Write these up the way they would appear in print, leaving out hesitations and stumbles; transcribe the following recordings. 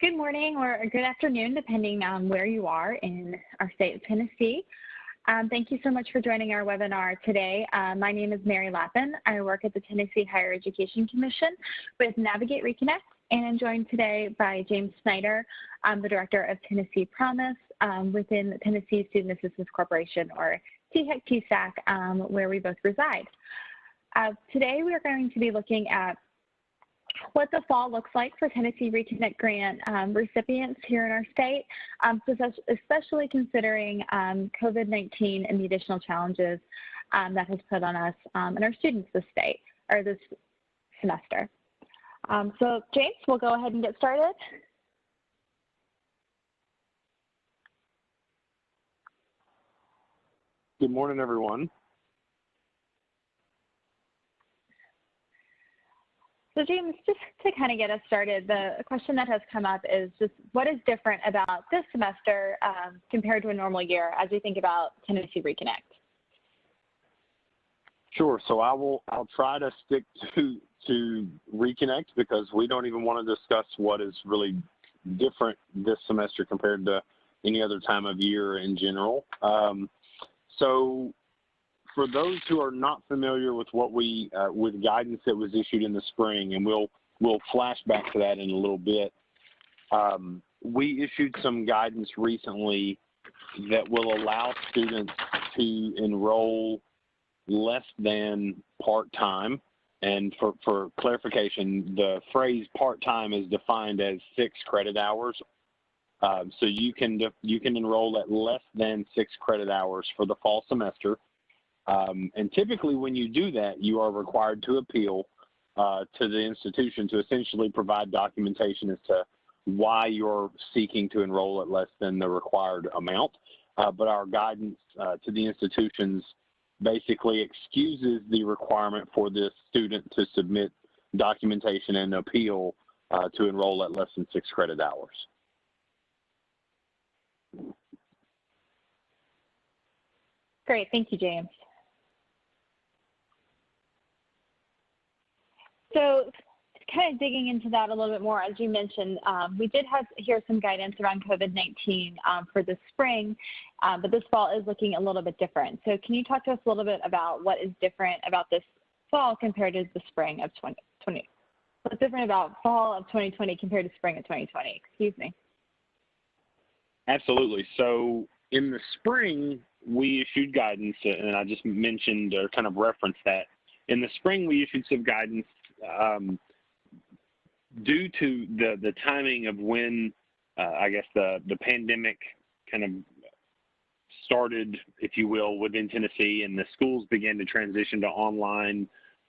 Good morning or good afternoon, depending on where you are in our state of Tennessee. Thank you so much for joining our webinar today. My name is Mary Lappin. I work at the Tennessee Higher Education Commission with Aid Reconnect, and I'm joined today by James Snyder, the Director of Tennessee Promise within the Tennessee Student Assistance Corporation, or THEC, TSAC, where we both reside. Today we are going to be looking at what the fall looks like for Tennessee Reconnect grant recipients here in our state, especially considering COVID-19 and the additional challenges that has put on us and our students this semester. So James, we'll go ahead and get started. Good morning, everyone. So James, just to kind of get us started, the question that has come up is just what is different about this semester compared to a normal year as we think about Tennessee Reconnect? Sure. So I'll try to stick to Reconnect because we don't even want to discuss what is really different this semester compared to any other time of year in general. So for those who are not familiar with what with guidance that was issued in the spring, and we'll flash back to that in a little bit, we issued some guidance recently that will allow students to enroll less than part-time. And for clarification, the phrase part-time is defined as 6 credit hours. So you can enroll at less than 6 credit hours for the fall semester. And typically when you do that, you are required to appeal to the institution to essentially provide documentation as to why you're seeking to enroll at less than the required amount. But our guidance to the institutions basically excuses the requirement for the student to submit documentation and appeal to enroll at less than 6 credit hours. Great, thank you, James. So kind of digging into that a little bit more, as you mentioned, we did hear some guidance around COVID-19 for the spring, but this fall is looking a little bit different. So can you talk to us a little bit about what is different about this fall compared to the spring of 2020? What's different about fall of 2020 compared to spring of 2020? Excuse me. Absolutely. So in the spring, we issued guidance, and I just mentioned or kind of referenced that. In the spring, we issued some guidance due to the timing of when, I guess, the pandemic kind of started, if you will, within Tennessee, and the schools began to transition to online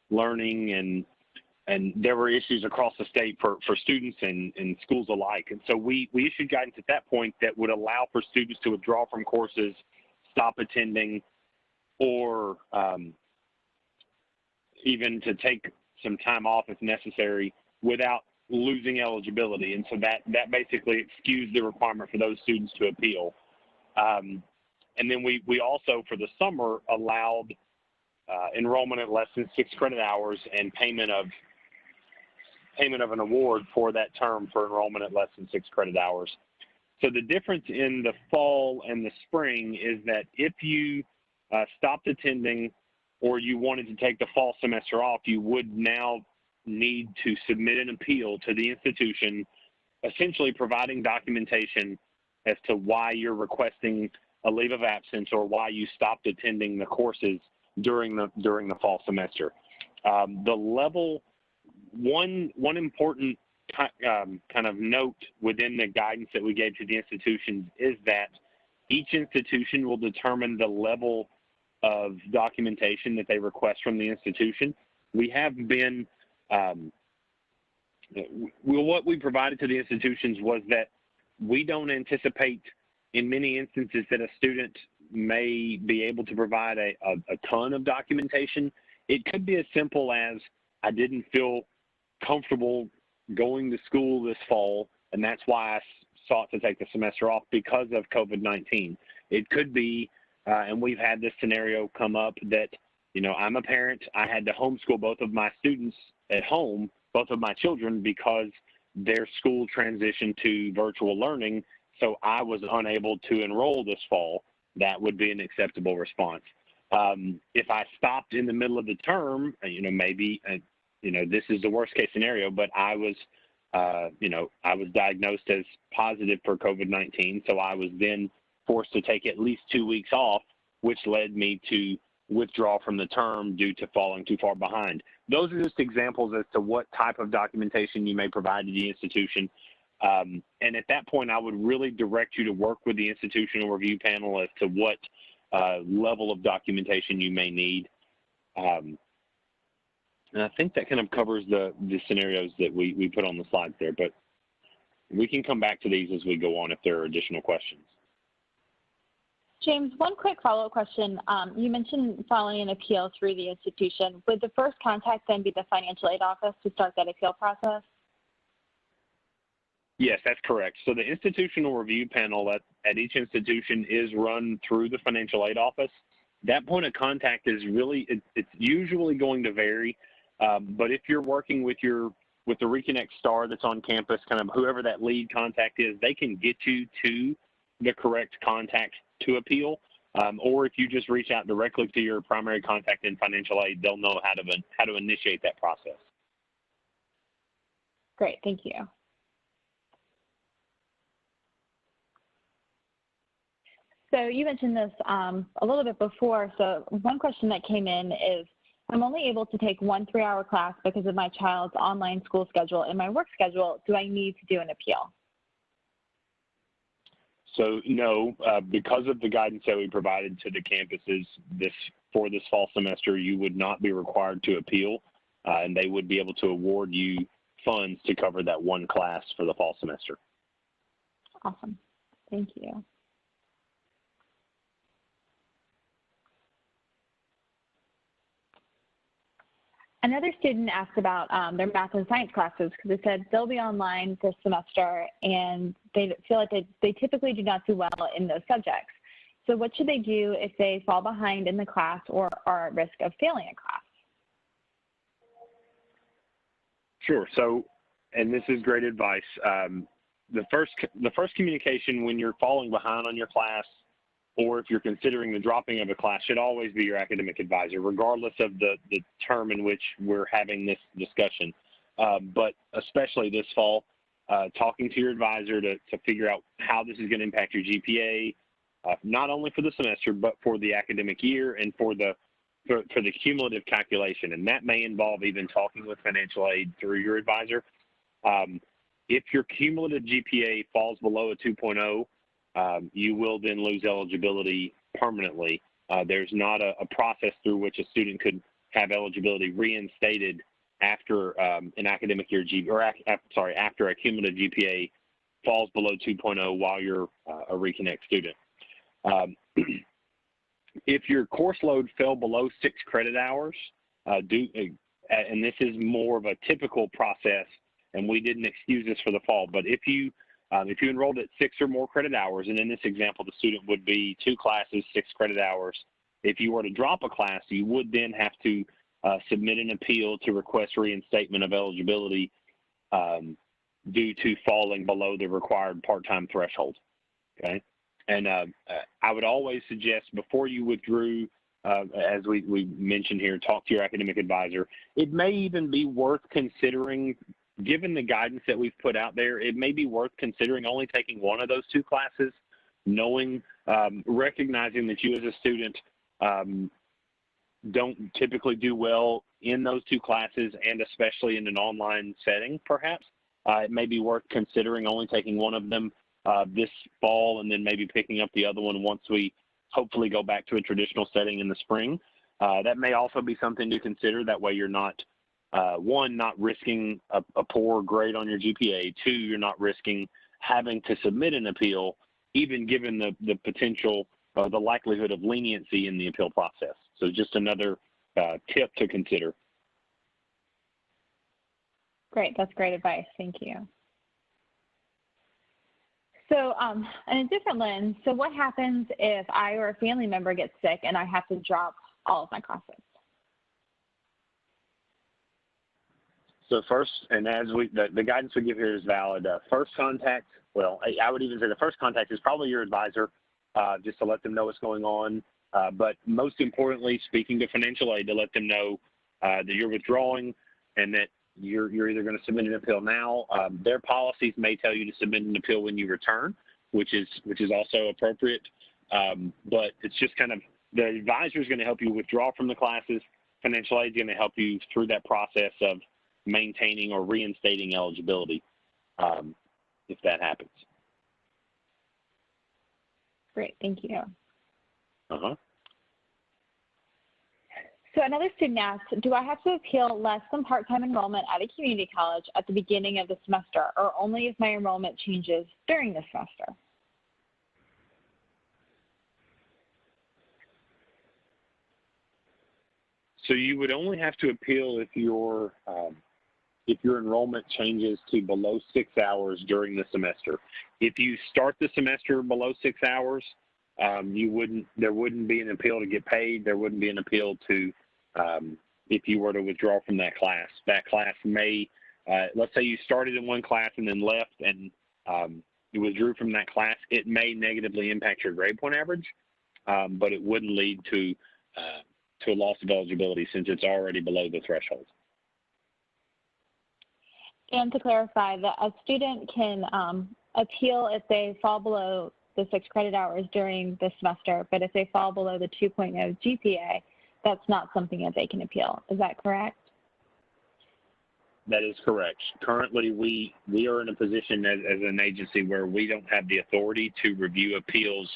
learning, and there were issues across the state for students and schools alike. And so we issued guidance at that point that would allow for students to withdraw from courses, stop attending, or even to take some time off if necessary without losing eligibility. And so that basically excused the requirement for those students to appeal. And then we also, for the summer, allowed enrollment at less than 6 credit hours and payment of an award for that term for enrollment at less than 6 credit hours. So the difference in the fall and the spring is that if you stopped attending or you wanted to take the fall semester off, you would now need to submit an appeal to the institution, essentially providing documentation as to why you're requesting a leave of absence or why you stopped attending the courses during the fall semester. One important kind of note within the guidance that we gave to the institutions is that each institution will determine the level of documentation that they request from the institution. We have been, what we provided to the institutions was that we don't anticipate in many instances that a student may be able to provide a ton of documentation. It could be as simple as, I didn't feel comfortable going to school this fall, and that's why I sought to take the semester off because of COVID-19. It could be, and we've had this scenario come up that, you know, I'm a parent, I had to homeschool both of my students at home, both of my children, because their school transitioned to virtual learning, so I was unable to enroll this fall, that would be an acceptable response. If I stopped in the middle of the term, maybe, this is the worst case scenario, but I was, I was diagnosed as positive for COVID-19, so I was then forced to take at least 2 weeks off, which led me to withdraw from the term due to falling too far behind. Those are just examples as to what type of documentation you may provide to the institution. And at that point, I would really direct you to work with the institutional review panel as to what level of documentation you may need. And I think that kind of covers the scenarios that we put on the slides there, but we can come back to these as we go on if there are additional questions. James, one quick follow-up question. You mentioned filing an appeal through the institution. Would the first contact then be the financial aid office to start that appeal process? Yes, that's correct. So the institutional review panel at each institution is run through the financial aid office. That point of contact is really, it's usually going to vary, but if you're working with the Reconnect star that's on campus, kind of whoever that lead contact is, they can get you to the correct contact to appeal, or if you just reach out directly to your primary contact in financial aid, they'll know how to initiate that process. Great, thank you. So you mentioned this a little bit before. So one question that came in is, I'm only able to take 1 3-hour class because of my child's online school schedule and my work schedule. Do I need to do an appeal? So no, because of the guidance that we provided to the campuses for this fall semester, you would not be required to appeal, and they would be able to award you funds to cover that one class for the fall semester. Awesome, thank you. Another student asked about their math and science classes because they said they'll be online this semester and they feel like they typically do not do well in those subjects. So what should they do if they fall behind in the class or are at risk of failing a class? Sure. So, and this is great advice. The first communication when you're falling behind on your class, or if you're considering the dropping of a class, should always be your academic advisor, regardless of the term in which we're having this discussion. But especially this fall, talking to your advisor to figure out how this is going to impact your GPA, not only for the semester, but for the academic year and for the cumulative calculation. And that may involve even talking with financial aid through your advisor. If your cumulative GPA falls below a 2.0, you will then lose eligibility permanently. There's not a process through which a student could have eligibility reinstated after an academic year after a cumulative GPA falls below 2.0 while you're a Reconnect student. If your course load fell below 6 credit hours, and this is more of a typical process, and we didn't excuse this for the fall, but if you enrolled at 6 or more credit hours, and in this example, the student would be 2 classes, 6 credit hours. If you were to drop a class, you would then have to submit an appeal to request reinstatement of eligibility due to falling below the required part-time threshold, okay? And I would always suggest before you withdrew, as we mentioned here, talk to your academic advisor. It may even be worth considering, given the guidance that we've put out there, it may be worth considering only taking one of those 2 classes, recognizing that you as a student don't typically do well in those 2 classes, and especially in an online setting, perhaps. It may be worth considering only taking one of them this fall, and then maybe picking up the other one once we hopefully go back to a traditional setting in the spring. That may also be something to consider. That way you're not, one, not risking a poor grade on your GPA. 2, you're not risking having to submit an appeal, even given the potential, the likelihood of leniency in the appeal process. So just another tip to consider. Great, that's great advice, thank you. So in a different lens, so what happens if I or a family member gets sick and I have to drop all of my classes? So first, and as the guidance we give here is valid. First contact, well, I would even say the first contact is probably your advisor, just to let them know what's going on. But most importantly, speaking to financial aid to let them know that you're withdrawing and that you're either going to submit an appeal now. Their policies may tell you to submit an appeal when you return, which is also appropriate. But it's just kind of the advisor is going to help you withdraw from the classes. Financial aid is going to help you through that process of maintaining or reinstating eligibility if that happens. Great, thank you. Uh-huh. So another student asked, do I have to appeal less than part-time enrollment at a community college at the beginning of the semester, or only if my enrollment changes during the semester? So you would only have to appeal if your enrollment changes to below 6 hours during the semester. If you start the semester below 6 hours, there wouldn't be an appeal to get paid. There wouldn't be an appeal to if you were to withdraw from that class. That class may, let's say you started in one class and then left and you withdrew from that class, it may negatively impact your grade point average, but it wouldn't lead to a loss of eligibility since it's already below the threshold. And to clarify, that a student can appeal if they fall below the 6 credit hours during the semester, but if they fall below the 2.0 GPA, that's not something that they can appeal. Is that correct? That is correct. Currently, we are in a position as an agency where we don't have the authority to review appeals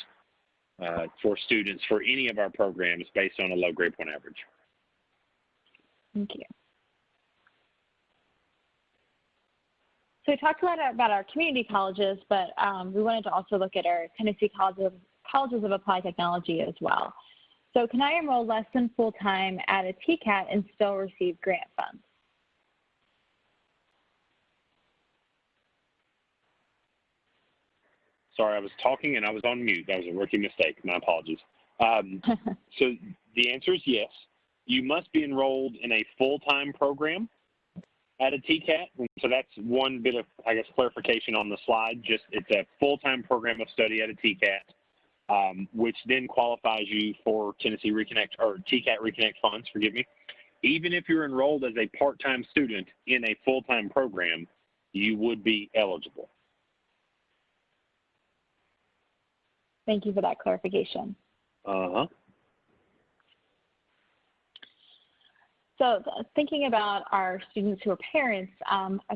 for students for any of our programs based on a low grade point average. Thank you. So we talked a lot about our community colleges, but we wanted to also look at our Tennessee colleges of applied technology as well. So can I enroll less than full-time at a TCAT and still receive grant funds? Sorry, I was talking and I was on mute. That was a rookie mistake. My apologies. So the answer is yes. You must be enrolled in a full-time program at a TCAT. So that's one bit of, I guess, clarification on the slide. Just it's a full-time program of study at a TCAT, which then qualifies you for Tennessee Reconnect or TCAT Reconnect funds, forgive me. Even if you're enrolled as a part-time student in a full-time program, you would be eligible. Thank you for that clarification. Uh-huh. So thinking about our students who are parents,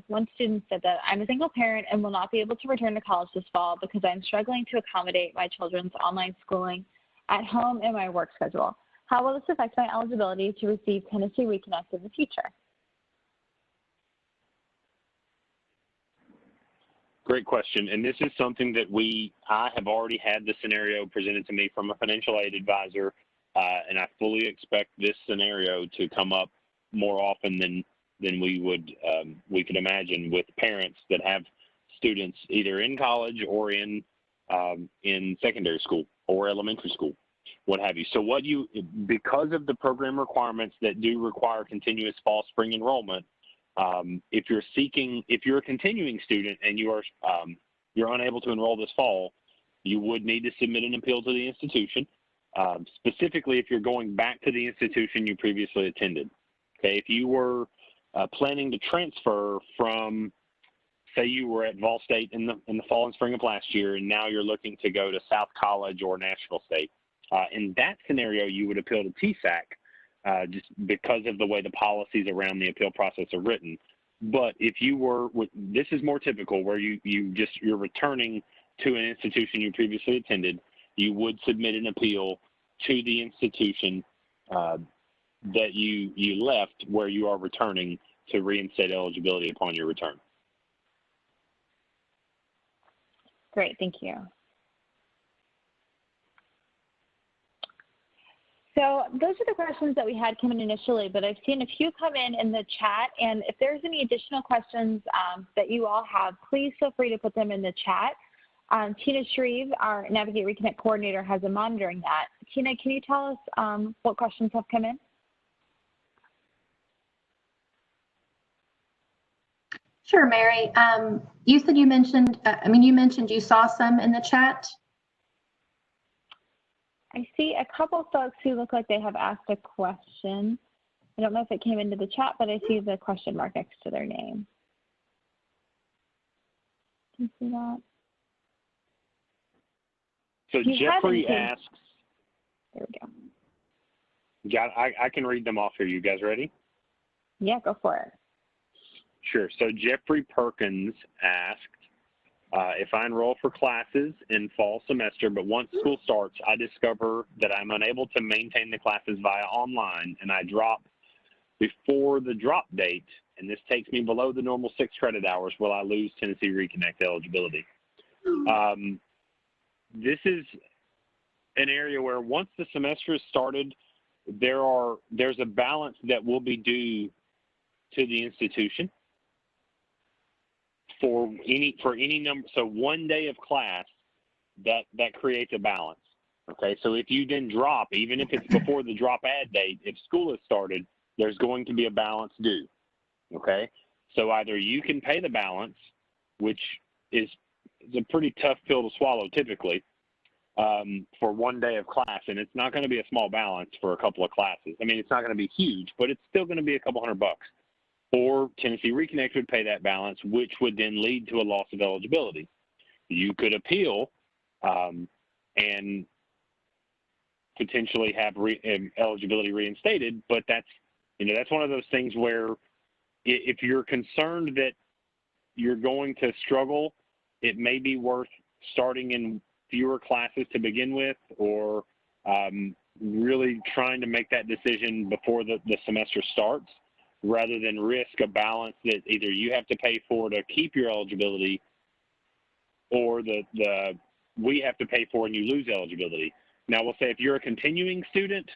one student said that I'm a single parent and will not be able to return to college this fall because I'm struggling to accommodate my children's online schooling at home and my work schedule. How will this affect my eligibility to receive Tennessee Reconnect in the future? Great question, and this is something that I have already had the scenario presented to me from a financial aid advisor, and I fully expect this scenario to come up more often than we could imagine with parents that have students either in college or in secondary school or elementary school, what have you. So because of the program requirements that do require continuous fall spring enrollment, if you're a continuing student and you're unable to enroll this fall, you would need to submit an appeal to the institution, specifically if you're going back to the institution you previously attended. Okay, if you were planning to transfer from, say you were at Vol State in the fall and spring of last year, and now you're looking to go to South College or Nashville State, in that scenario you would appeal to TSAC. Just because of the way the policies around the appeal process are written. But if you were, this is more typical where you're returning to an institution you previously attended, you would submit an appeal to the institution that you left where you are returning to reinstate eligibility upon your return. Great, thank you. So those are the questions that we had come in initially, but I've seen a few come in the chat, and if there's any additional questions that you all have, please feel free to put them in the chat. Tina Shreve, our Navigate Reconnect coordinator, has been monitoring that. Tina, can you tell us, what questions have come in? Sure, absolutely. So the first question is, what are the requirements for enrollment at a TCAT? And I fully expect this scenario to come up more often than we could imagine with parents that have students either in college or in secondary school, what have you. So because of the program requirements that do require continuous fall spring enrollment, Sure, Mary. You said you mentioned, you mentioned you saw some in the chat. I see a couple folks who look like they have asked a question. I don't know if it came into the chat, but I see the question mark next to their name. Do you see that? So Jeffrey asks. There we go. I can read them off here. You guys ready? Yeah, go for it. Sure. So Jeffrey Perkins asked, if I enroll for classes in fall semester, but once school starts, I discover that I'm unable to maintain the classes via online and I drop before the drop date, and this takes me below the normal 6 credit hours, will I lose Tennessee Reconnect eligibility? This is an area where once the semester is started, there's a balance that will be due to the institution for any number. So one day of class that creates a balance. Okay, so if you then drop, even if it's before the drop add date, if school has started, there's going to be a balance due. Okay, so either you can pay the balance, which is a pretty tough pill to swallow typically, for one day of class, and it's not going to be a small balance for a couple of classes. I mean, it's not going to be huge, but it's still going to be a couple $100. Or Tennessee Reconnect would pay that balance, which would then lead to a loss of eligibility. You could appeal and potentially have eligibility reinstated, but that's one of those things where if you're concerned that you're going to struggle, it may be worth starting in fewer classes to begin with, or really trying to make that decision before the semester starts, rather than risk a balance that either you have to pay for to keep your eligibility, or we have to pay for and you lose eligibility. Now, we'll say if you're a continuing student,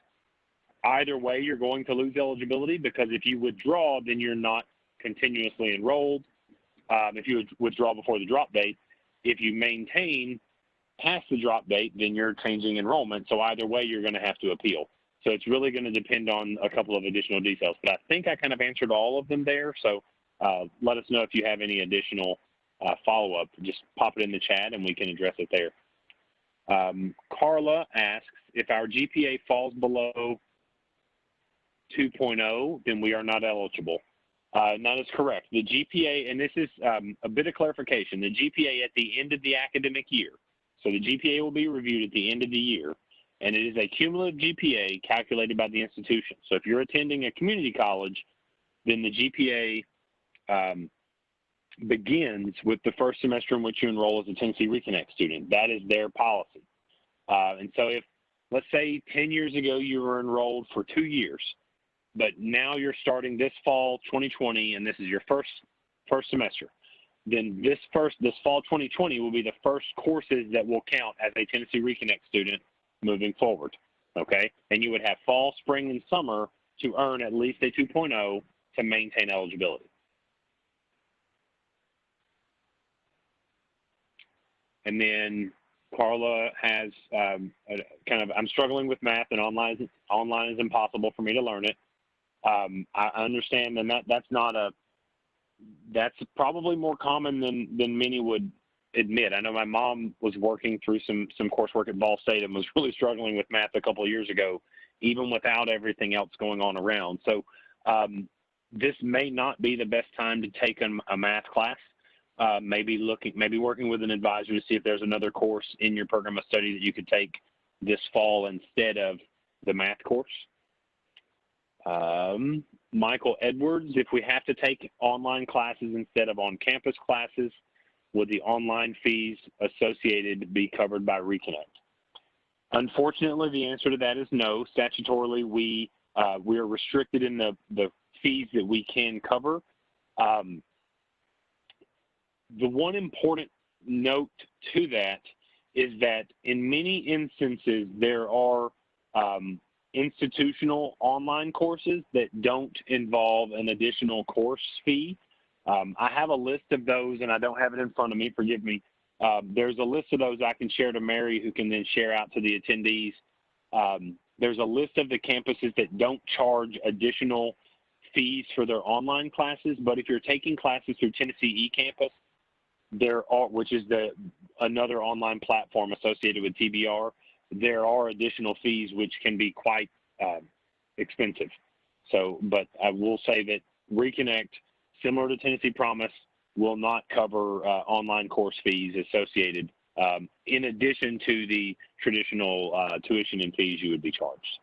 either way you're going to lose eligibility, because if you withdraw, then you're not continuously enrolled. If you withdraw before the drop date, if you maintain past the drop date, then you're changing enrollment. So either way, you're going to have to appeal. So it's really going to depend on a couple of additional details. But I think I kind of answered all of them there. So let us know if you have any additional follow-up. Just pop it in the chat and we can address it there. Carla asks, if our GPA falls below 2.0, then we are not eligible. That is correct. The GPA, and this is a bit of clarification, the GPA at the end of the academic year. So the GPA will be reviewed at the end of the year, and it is a cumulative GPA calculated by the institution. So if you're attending a community college, then the GPA begins with the first semester in which you enroll as a Tennessee Reconnect student. That is their policy. And so if, let's say 10 years ago you were enrolled for 2 years, but now you're starting this fall 2020, and this is your first semester, then this fall 2020 will be the first courses that will count as a Tennessee Reconnect student moving forward, okay? And you would have fall, spring, and summer to earn at least a 2.0 to maintain eligibility. And then Carla has I'm struggling with math, and online is impossible for me to learn it. I understand, and that's probably more common than many would admit. I know my mom was working through some coursework at Ball State and was really struggling with math a couple of years ago, even without everything else going on around. So this may not be the best time to take a math class. Maybe working with an advisor to see if there's another course in your program of study that you could take this fall instead of the math course. Michael Edwards, if we have to take online classes instead of on-campus classes, would the online fees associated be covered by Reconnect? Unfortunately, the answer to that is no. Statutorily, we are restricted in the fees that we can cover. The one important note to that is that in many instances, there are institutional online courses that don't involve an additional course fee. I have a list of those, and I don't have it in front of me, forgive me. There's a list of those I can share to Mary, who can then share out to the attendees. There's a list of the campuses that don't charge additional fees for their online classes, but if you're taking classes through Tennessee eCampus, which is another online platform associated with TBR, there are additional fees which can be quite expensive. So, but I will say that Reconnect, similar to Tennessee Promise, will not cover online course fees associated in addition to the traditional tuition and fees you would be charged.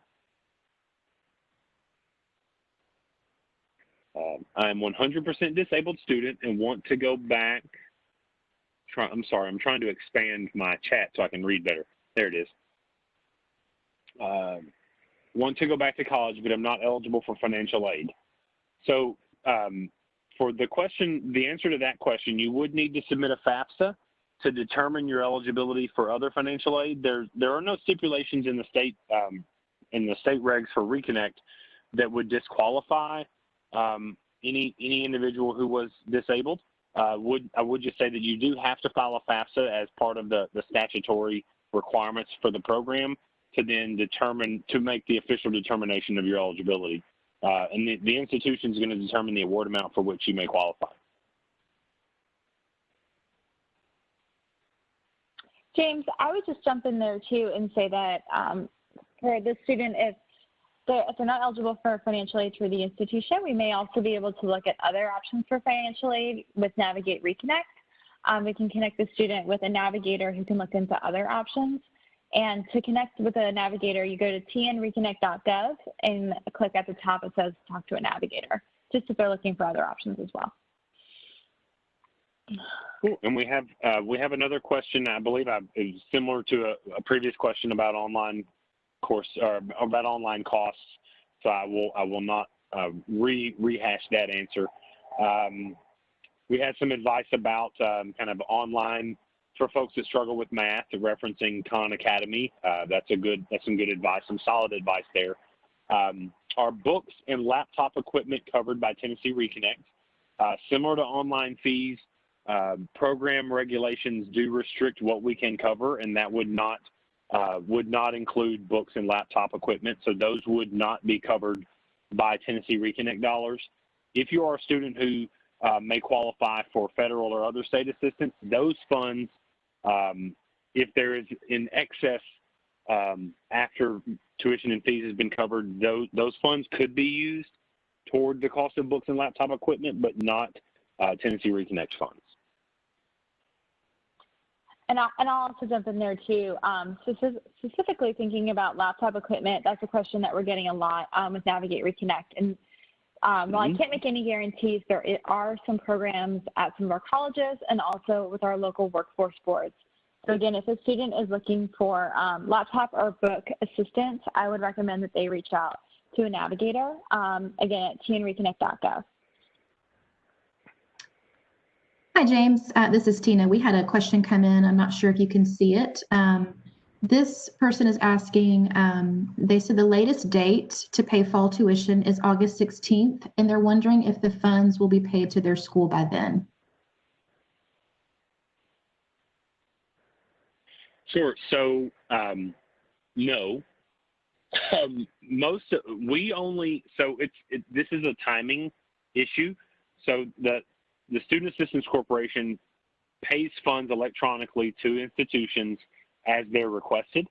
I'm 100% disabled student and want to go back. I'm sorry, I'm trying to expand my chat so I can read better. There it is. Want to go back to college, but I'm not eligible for financial aid. So for the answer to that question, you would need to submit a FAFSA to determine your eligibility for other financial aid. There are no stipulations in the state regs for Reconnect that would disqualify any individual who was disabled. I would just say that you do have to file a FAFSA as part of the statutory requirements for the program to then make the official determination of your eligibility. And the institution is going to determine the award amount for which you may qualify. James, I would just jump in there too and say that for the student, if they're not eligible for financial aid through the institution, we may also be able to look at other options for financial aid with Navigate Reconnect. We can connect the student with a navigator who can look into other options. And to connect with a navigator, you go to tnreconnect.gov and click at the top. It says talk to a navigator, just if they're looking for other options as well. Cool. And we have another question. I believe it's similar to a previous question about online course or about online costs. So I will not rehash that answer. We had some advice about kind of online for folks that struggle with math, referencing Khan Academy. That's some good advice, some solid advice there. Are books and laptop equipment covered by Tennessee Reconnect? Similar to online fees, program regulations do restrict what we can cover, and that would not include books and laptop equipment. So those would not be covered by Tennessee Reconnect dollars. If you are a student who may qualify for federal or other state assistance, those funds, if there is in excess after tuition and fees has been covered, those funds could be used toward the cost of books and laptop equipment, but not Tennessee Reconnect funds. And I'll also jump in there too. Specifically thinking about laptop equipment, that's a question that we're getting a lot with Navigate Reconnect. And while I can't make any guarantees, there are some programs at some of our colleges and also with our local workforce boards. So again, if a student is looking for laptop or book assistance, I would recommend that they reach out to a navigator, again, at tnreconnect.gov. Hi, James. This is Tina. We had a question come in. I'm not sure if you can see it. This person is asking, they said the latest date to pay fall tuition is August 16th, and they're wondering if the funds will be paid to their school by then. Sure. So, no. This is a timing issue. So the Student Assistance Corporation pays funds electronically to institutions as they're requested.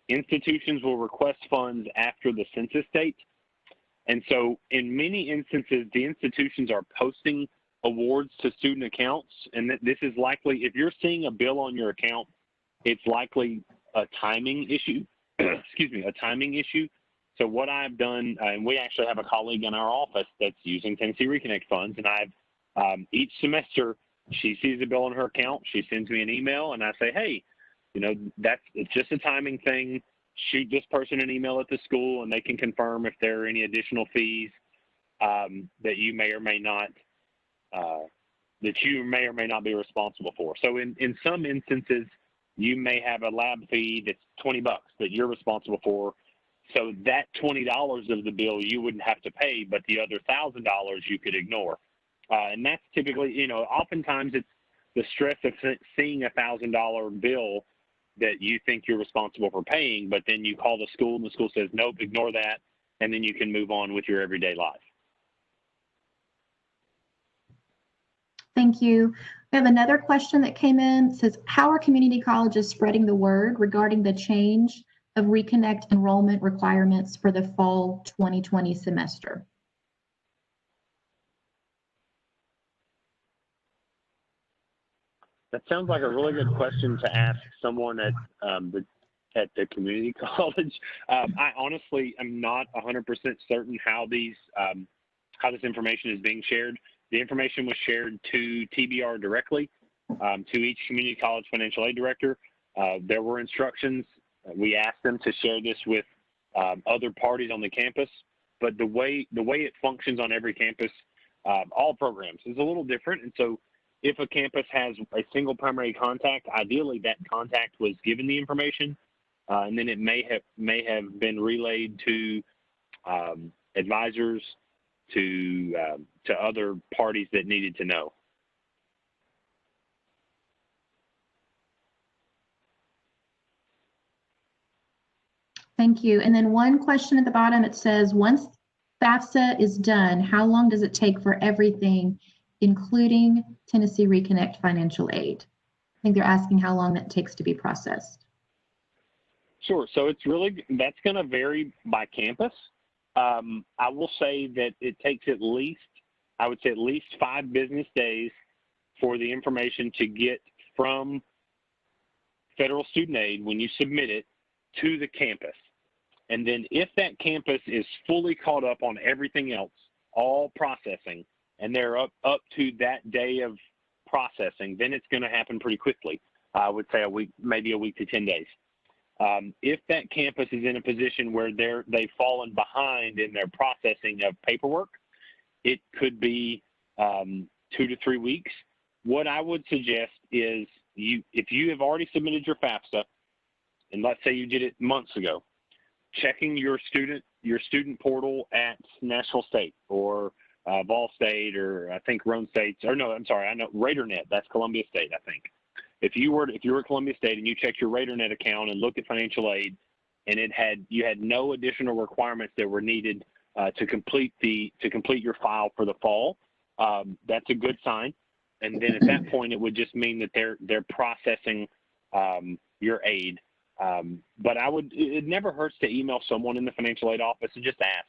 Institutions will request funds after the census date. And so in many instances, the institutions are posting awards to student accounts. And this is likely, if you're seeing a bill on your account, it's likely a timing issue, excuse me, a timing issue. So what I've done, and we actually have a colleague in our office that's using Tennessee Reconnect funds, and each semester, she sees a bill on her account, she sends me an email, and I say, hey, it's just a timing thing. Shoot this person an email at the school, and they can confirm if there are any additional fees that you may or may not be responsible for. So in some instances, you may have a lab fee that's $20 that you're responsible for. So that $20 of the bill you wouldn't have to pay, but the other $1,000 you could ignore. And that's typically, oftentimes it's the stress of seeing a $1,000 bill that you think you're responsible for paying, but then you call the school and the school says, nope, ignore that, and then you can move on with your everyday life. thank you. We have another question that came in. It says, how are community colleges spreading the word regarding the change of Reconnect enrollment requirements for the fall 2020 semester? That sounds like a really good question to ask someone at the community college. I honestly am not 100% certain how how this information is being shared. The information was shared to TBR directly, to each community college financial aid director. There were instructions. We asked them to share this with other parties on the campus, but the way it functions on every campus, all programs, is a little different. And so if a campus has a single primary contact, ideally that contact was given the information, and then it may have been relayed to advisors, to other parties that needed to know. Thank you. And then one question at the bottom, it says, once FAFSA is done, how long does it take for everything, including Tennessee Reconnect financial aid? I think they're asking how long that takes to be processed. Sure. So that's going to vary by campus. I will say that it takes at least 5 business days for the information to get from federal student aid when you submit it to the campus. And then if that campus is fully caught up on everything else, all processing, and they're up to that day of processing, then it's going to happen pretty quickly. I would say a week, maybe a week to 10 days. If that campus is in a position where they've fallen behind in their processing of paperwork, it could be 2 to 3 weeks. What I would suggest is if you have already submitted your FAFSA, and let's say you did it months ago, checking your student portal at Nashville State or Vol State, or I think Roane State, or no, I'm sorry, I know RadarNet, that's Columbia State, I think. If you were at Columbia State and you checked your RadarNet account and looked at financial aid, and you had no additional requirements that were needed to complete your file for the fall, that's a good sign. And then at that point, it would just mean that they're processing your aid. But it never hurts to email someone in the financial aid office and just ask.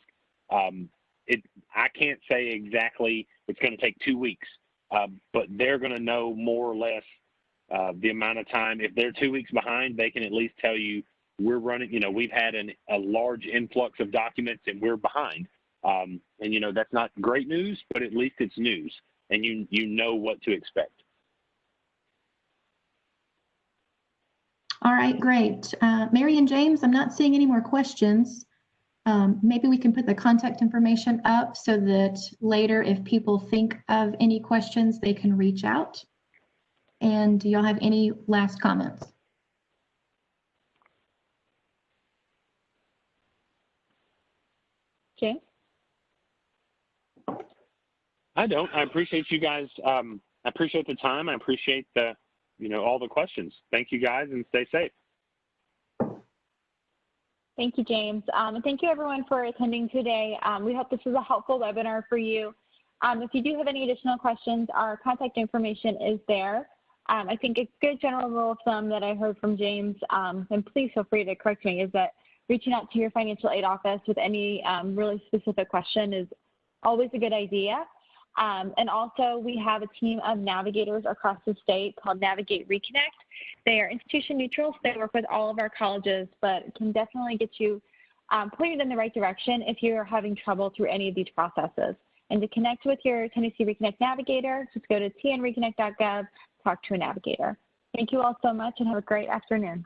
I can't say exactly it's going to take 2 weeks, but they're going to know more or less the amount of time. If they're 2 weeks behind, they can at least tell you we're running, we've had a large influx of documents and we're behind. And, that's not great news, but at least it's news and you know what to expect. All right, great. Mary and James, I'm not seeing any more questions. Maybe we can put the contact information up so that later, if people think of any questions, they can reach out. And do y'all have any last comments? James? I don't. I appreciate you guys. I appreciate the time. I appreciate all the questions. Thank you guys, and stay safe. Thank you, James. And thank you everyone for attending today. We hope this was a helpful webinar for you. If you do have any additional questions, our contact information is there. I think a good general rule of thumb that I heard from James, and please feel free to correct me, is that reaching out to your financial aid office with any really specific question is always a good idea. And also, we have a team of navigators across the state called Aid Reconnect. They are institution neutral, so they work with all of our colleges, but can definitely get you pointed in the right direction if you're having trouble through any of these processes. And to connect with your Tennessee Reconnect navigator, just go to tnreconnect.gov, talk to a navigator. Thank you all so much and have a great afternoon.